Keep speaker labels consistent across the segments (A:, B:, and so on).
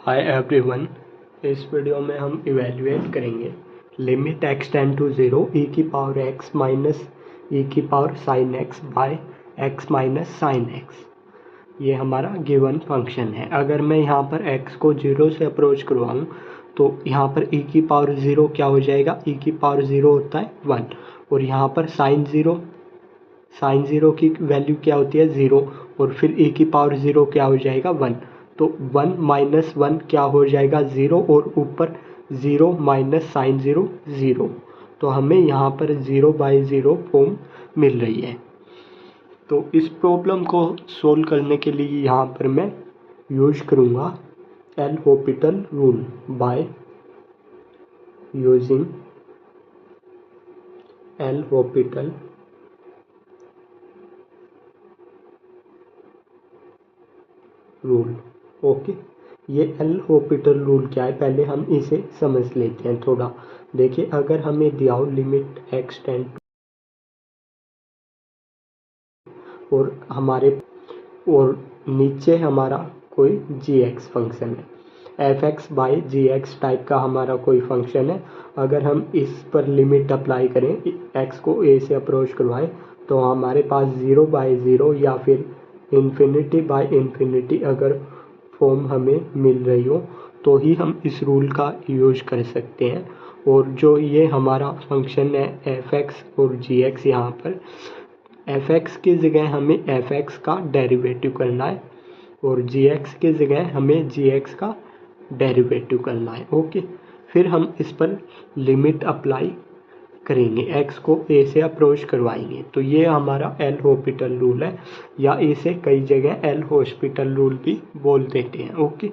A: Hi everyone, इस video में हम इवेल्युएट करेंगे limit x tends to 0 e की पावर x माइनस e की power sine x by x minus sine x। ये हमारा गिवन फंक्शन है। अगर मैं यहाँ पर x को 0 से अप्रोच करवाऊँ तो यहाँ पर e की पावर 0 क्या हो जाएगा, e की पावर 0 होता है 1, और यहाँ पर साइन 0 की वैल्यू क्या होती है 0, और फिर e की पावर 0 क्या हो जाएगा 1। तो 1 माइनस 1 क्या हो जाएगा 0, और ऊपर 0 माइनस साइन 0 0। तो हमें यहाँ पर 0/0 फॉर्म मिल रही है। तो इस प्रॉब्लम को सोल्व करने के लिए यहाँ पर मैं यूज करूँगा L Hôpital rule by using L Hôpital rule. Okay, ये एल हॉपिटल रूल क्या है, पहले हम इसे समझ लेते हैं थोड़ा। देखिए, अगर हमें दिया हो लिमिट x टेंड और नीचे हमारा कोई gx फंक्शन है, fx/gx टाइप का हमारा कोई फंक्शन है। अगर हम इस पर लिमिट अप्लाई करें, x को a से अप्रोच करवाएं, तो हमारे पास 0/0 या फिर इन्फिनिटी अगर फॉर्म हमें मिल रही हो तो ही हम इस रूल का यूज कर सकते हैं। और जो ये हमारा फंक्शन है fx और gx, यहाँ पर fx की जगह हमें fx का डेरिवेटिव करना है और gx की जगह हमें gx का डेरिवेटिव करना है। ओके, फिर हम इस पर लिमिट अप्लाई करेंगे, x को a से अप्रोच करवाएंगे। तो ये हमारा एल हॉपिटल रूल है, या इसे कई जगह एल हॉस्पिटल रूल भी बोल देते हैं। ओके,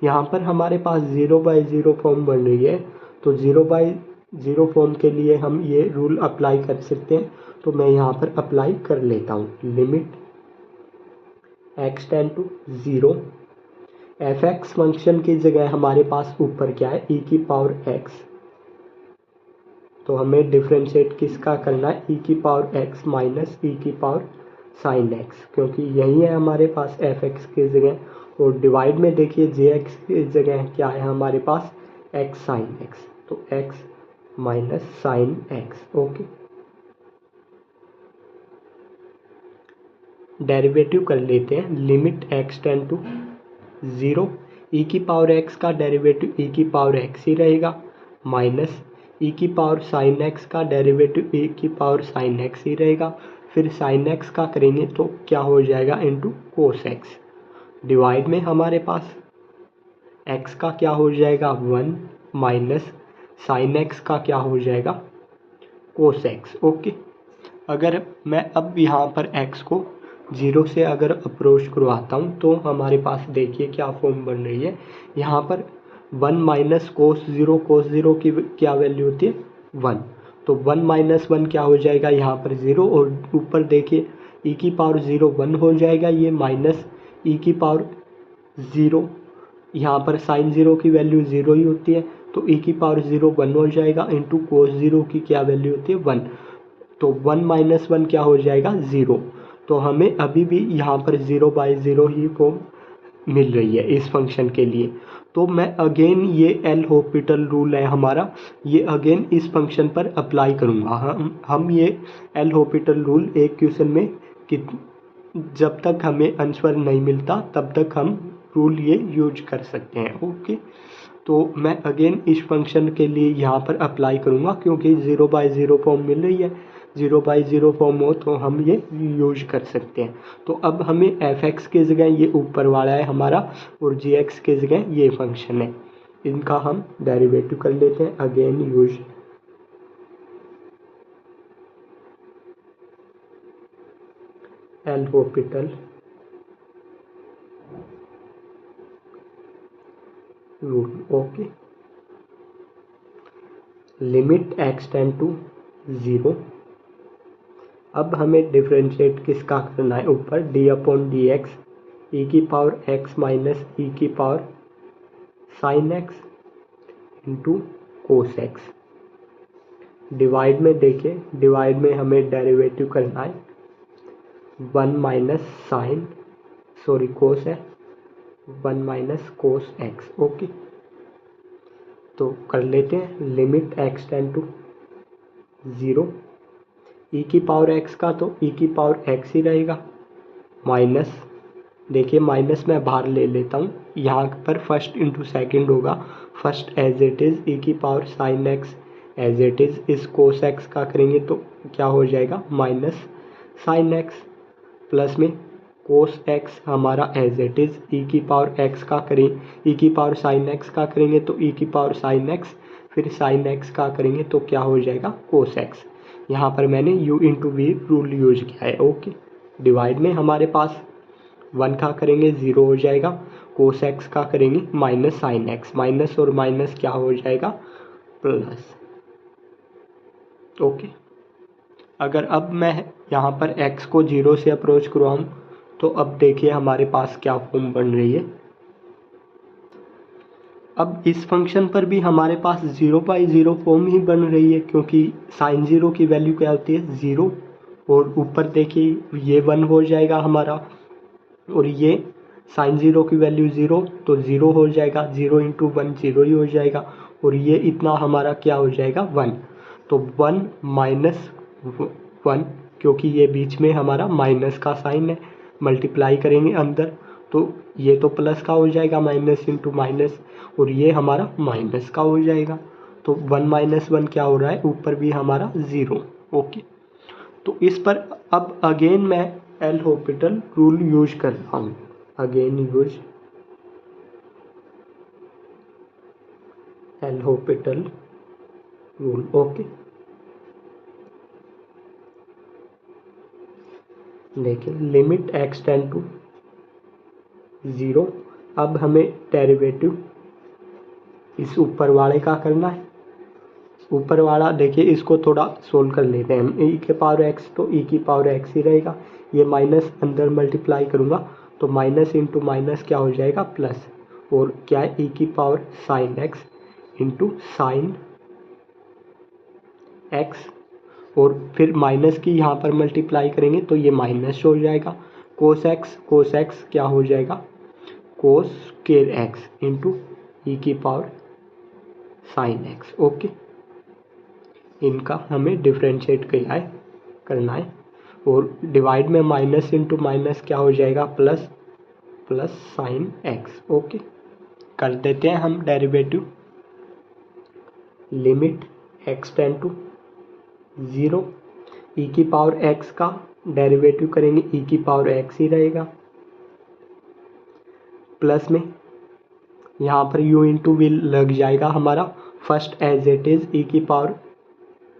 A: यहाँ पर हमारे पास 0/0 फॉर्म बन रही है, तो 0/0 फॉर्म के लिए हम ये रूल अप्लाई कर सकते हैं। तो मैं यहाँ पर अप्लाई कर लेता हूँ limit x tends to 0। fx function की जगह हमारे पास ऊपर क्या है, e की पावर x। तो हमें डिफ्रेंशिएट किसका करना है, e की पावर x माइनस e की पावर साइन x, क्योंकि यही है हमारे पास fx की जगह। और डिवाइड में देखिए jx की जगह क्या है हमारे पास, x साइन x, तो x minus sine x। Okay, derivative कर लेते हैं। Limit x tends to 0, e की पावर x का डेरिवेटिव e की पावर x ही रहेगा, माइनस e की पावर साइन x का डेरिवेटिव e की पावर साइन x ही रहेगा। फिर साइन x का करेंगे तो क्या हो जाएगा, इंटू कोस x। डिवाइड में हमारे पास x का क्या हो जाएगा 1, माइनस साइन x का क्या हो जाएगा कोस x। ओके, अगर मैं अब यहाँ पर x को 0 से अगर अप्रोच करवाता हूँ तो हमारे पास देखिए क्या फॉर्म बन रही है। यहाँ पर 1 माइनस कोस 0 की क्या वैल्यू होती है 1, तो 1 माइनस 1 क्या हो जाएगा यहाँ पर 0, और ऊपर देखिए e की पावर 0 1 हो जाएगा, ये माइनस e की पावर 0, यहाँ पर साइन 0 की वैल्यू 0 ही होती है, तो e की पावर 0 1 हो जाएगा, इंटू कोस 0 की क्या वैल्यू होती है 1, तो 1 माइनस 1 क्या हो जाएगा 0। तो हमें अभी भी यहाँ पर 0/0 ही फॉर्म मिल रही है इस फंक्शन के लिए। तो मैं अगेन ये एल हॉपिटल रूल है हमारा, ये अगेन इस फंक्शन पर अप्लाई करूँगा। हम ये एल हॉपिटल रूल एक क्वेश्चन में जब तक हमें आंसर नहीं मिलता तब तक हम रूल ये यूज कर सकते हैं। ओके, तो मैं अगेन इस फंक्शन के लिए यहाँ पर अप्लाई करूँगा, क्योंकि 0/0 फॉर्म मिल रही है। 0/0 फॉर्म हो तो हम ये यूज कर सकते हैं। तो अब हमें fx की जगह ये ऊपर वाला है हमारा, और gx की जगह ये फंक्शन है, इनका हम डेरिवेटिव कर लेते हैं। Again use L'Hopital rule. Okay, limit x tends to 0। अब हमें डिफ्रेंशिएट किसका करना है, ऊपर d/dx e की पावर x माइनस e की power sine x into cos x। Divide में देखिए, डिवाइड में हमें डेरिवेटिव करना है 1 माइनस साइन कोस है 1 माइनस कोस एक्स। ओके, तो कर लेते हैं limit x tends to 0 e की पावर एक्स का तो ई की पावर एक्स ही रहेगा, माइनस, देखिए माइनस मैं बाहर ले लेता हूँ, यहाँ पर फर्स्ट इंटू सेकेंड होगा, first as it is e की power sine x as it is, इस कोस एक्स का करेंगे तो क्या हो जाएगा माइनस साइन एक्स, प्लस में कोस एक्स हमारा एज इट इज़ ई की पावर एक्स का करें, ई की पावर साइन एक्स का करेंगे तो ई की पावर साइन एक्स, फिर साइन एक्स का करेंगे तो क्या हो जाएगा कोस एक्स। यहाँ पर मैंने u into V rule use किया है। ओके, डिवाइड में हमारे पास 1 का करेंगे 0 हो जाएगा, कोस एक्स का करेंगे माइनस साइन एक्स, माइनस और माइनस क्या हो जाएगा प्लस। ओके, अगर अब मैं यहाँ पर x को 0 से अप्रोच करवाऊँ तो अब देखिए हमारे पास क्या फॉर्म बन रही है। अब इस फंक्शन पर भी हमारे पास 0/0 फॉर्म ही बन रही है, क्योंकि साइन 0 की वैल्यू क्या होती है 0, और ऊपर देखिए ये 1 हो जाएगा हमारा, और ये साइन 0 की वैल्यू 0 तो 0 हो जाएगा, 0 इंटू 1 0 ही हो जाएगा, और ये इतना हमारा क्या हो जाएगा 1, तो 1 माइनस 1, क्योंकि ये बीच में हमारा माइनस का साइन है, मल्टीप्लाई करेंगे अंदर तो ये तो प्लस का हो जाएगा, माइनस इंटू माइनस, और ये हमारा माइनस का हो जाएगा, तो 1 माइनस 1 क्या हो रहा है ऊपर भी हमारा 0। ओके, तो इस पर अब अगेन मैं एल हॉस्पिटल रूल यूज कर रहा हूँ, again use L hospital rule. Okay, देखिए लिमिट एक्स टेंड टू 0, अब हमें डेरिवेटिव इस ऊपर वाले का करना है, ऊपर वाला देखिए इसको थोड़ा सोल्व कर लेते हैं हम, ई के पावर एक्स तो ई की पावर एक्स ही रहेगा, ये माइनस अंदर मल्टीप्लाई करूँगा तो माइनस इंटू माइनस क्या हो जाएगा प्लस, और क्या है ई की power sine x into sine x, और फिर माइनस की यहाँ पर मल्टीप्लाई करेंगे तो ये माइनस हो जाएगा, कोस एक्स क्या हो जाएगा कोस स्क्वायर एक्स इंटू ई की पावर साइन एक्स। ओके, इनका हमें डिफ्रेंशिएट करना है, और डिवाइड में माइनस इंटू माइनस क्या हो जाएगा plus, plus sine x. Okay, कर देते हैं हम derivative, limit x tends to 0 e की पावर एक्स का डेरिवेटिव करेंगे ई की पावर एक्स ही रहेगा, प्लस में यहाँ पर u इंटू वी लग जाएगा हमारा, first as it is e की power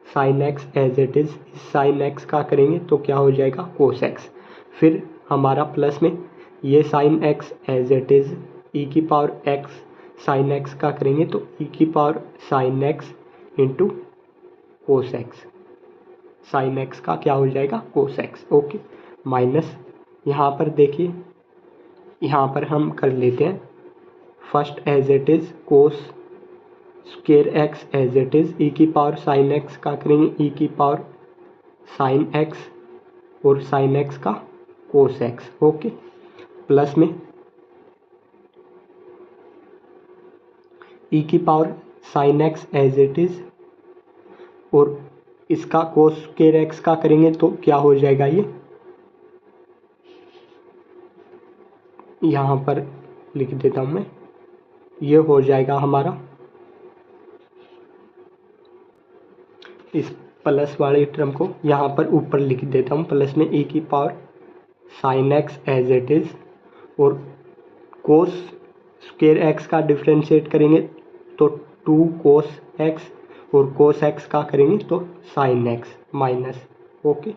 A: sine x as it is, sine x का करेंगे तो क्या हो जाएगा कोस एक्स, फिर हमारा प्लस में ये sine x as it is e की पावर एक्स साइन एक्स का करेंगे तो ई की power sine x into cos x, sign x का क्या हो जाएगा कोस एक्स। ओके, माइनस यहाँ पर देखिए, यहाँ पर हम कर लेते हैं first as it is cos square x as it is e की पावर साइन एक्स का करेंगे ई की पावर साइन एक्स, और साइन एक्स का कोस एक्स। ओके, प्लस में ई की power sine x as it is, और इसका कोस स्क्वायर एक्स का करेंगे तो क्या हो जाएगा ये, यहाँ पर लिख देता हूँ मैं, ये हो जाएगा हमारा इस प्लस वाले टर्म को यहाँ पर ऊपर लिख देता हूँ, प्लस में ई की power sine x as it is, और कोस स्क्वायर एक्स का डिफ्रेंशिएट करेंगे तो 2 कोस एक्स, और कोस एक्स का करेंगे तो साइन एक्स माइनस। ओके,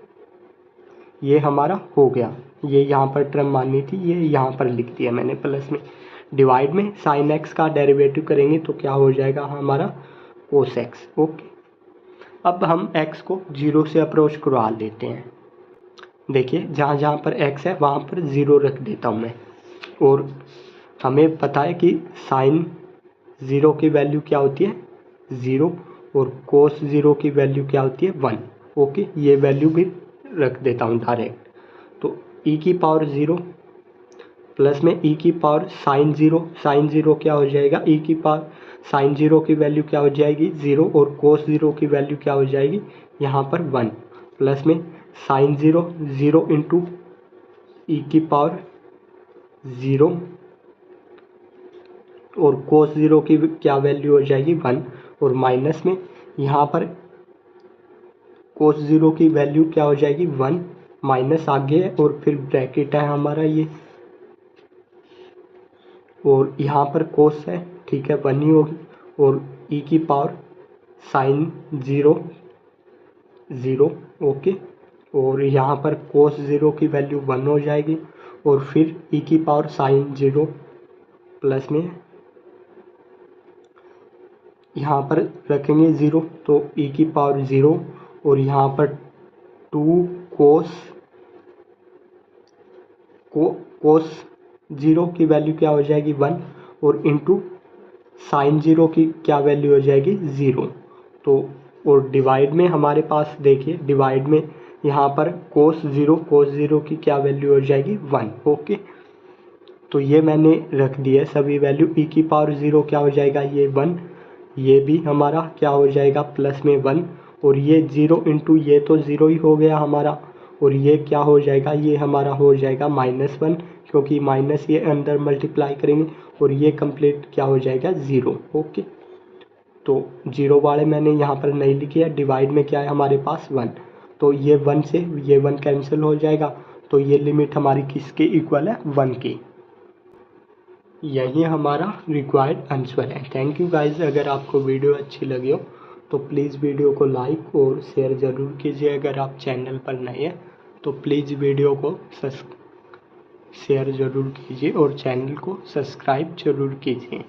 A: ये हमारा हो गया, ये यहाँ पर टर्म माननी थी, ये यहाँ पर लिख दिया मैंने प्लस में, डिवाइड में साइन एक्स का डेरिवेटिव करेंगे तो क्या हो जाएगा हमारा कोस एक्स। ओके, अब हम x को 0 से अप्रोच करवा लेते हैं, देखिए जहाँ जहाँ पर x है वहाँ पर 0 रख देता हूँ मैं, और हमें पता है कि साइन 0 की वैल्यू क्या होती है 0, और कोस 0 की वैल्यू क्या होती है 1। ओके, ये वैल्यू भी रख देता हूँ डायरेक्ट, तो e की पावर 0 प्लस में ई की पावर साइन ज़ीरो क्या हो जाएगा, ई की पावर साइन ज़ीरो की वैल्यू क्या हो जाएगी 0 और कोस ज़ीरो की वैल्यू क्या हो जाएगी यहाँ पर 1, प्लस में साइन ज़ीरो इंटू ई की पावर 0 और कोस ज़ीरो की क्या वैल्यू हो जाएगी 1, और माइनस में यहाँ पर कोस ज़ीरो की वैल्यू क्या हो जाएगी 1, माइनस आगे है और फिर ब्रैकेट है हमारा ये, और यहाँ पर कोस है, ठीक है 1 ही होगी, और ई की पावर साइन ज़ीरो ओके, और यहाँ पर कोस ज़ीरो की वैल्यू 1 हो जाएगी, और फिर ई की पावर साइन ज़ीरो प्लस में यहाँ पर रखेंगे 0 तो ई की पावर 0, और यहाँ पर 2 कोस ज़ीरो की वैल्यू क्या हो जाएगी 1, और इंटू साइन ज़ीरो की क्या वैल्यू हो जाएगी 0। तो और डिवाइड में हमारे पास देखिए, डिवाइड में यहाँ पर कोस ज़ीरो की क्या वैल्यू हो जाएगी 1 ओके। तो ये मैंने रख दिया सभी वैल्यू, ई की पावर 0 क्या हो जाएगा ये 1, ये भी हमारा क्या हो जाएगा प्लस में 1, और ये 0 इंटू ये तो 0 ही हो गया हमारा, और ये क्या हो जाएगा ये हमारा हो जाएगा -1, क्योंकि माइनस ये अंदर मल्टीप्लाई करेंगे, और ये कंप्लीट क्या हो जाएगा 0 ओके। तो 0 वाले मैंने यहाँ पर नहीं लिखे है, डिवाइड में क्या है हमारे पास 1, तो ये 1 से ये 1 कैंसिल हो जाएगा, तो ये लिमिट हमारी किसके इक्वल है 1 की। यही हमारा रिक्वायर्ड आंसर है। Thank you guys. अगर आपको वीडियो अच्छी लगी हो तो प्लीज़ वीडियो को लाइक और शेयर ज़रूर कीजिए। अगर आप चैनल पर नए हैं तो प्लीज़ वीडियो को शेयर ज़रूर कीजिए और चैनल को सब्सक्राइब ज़रूर कीजिए।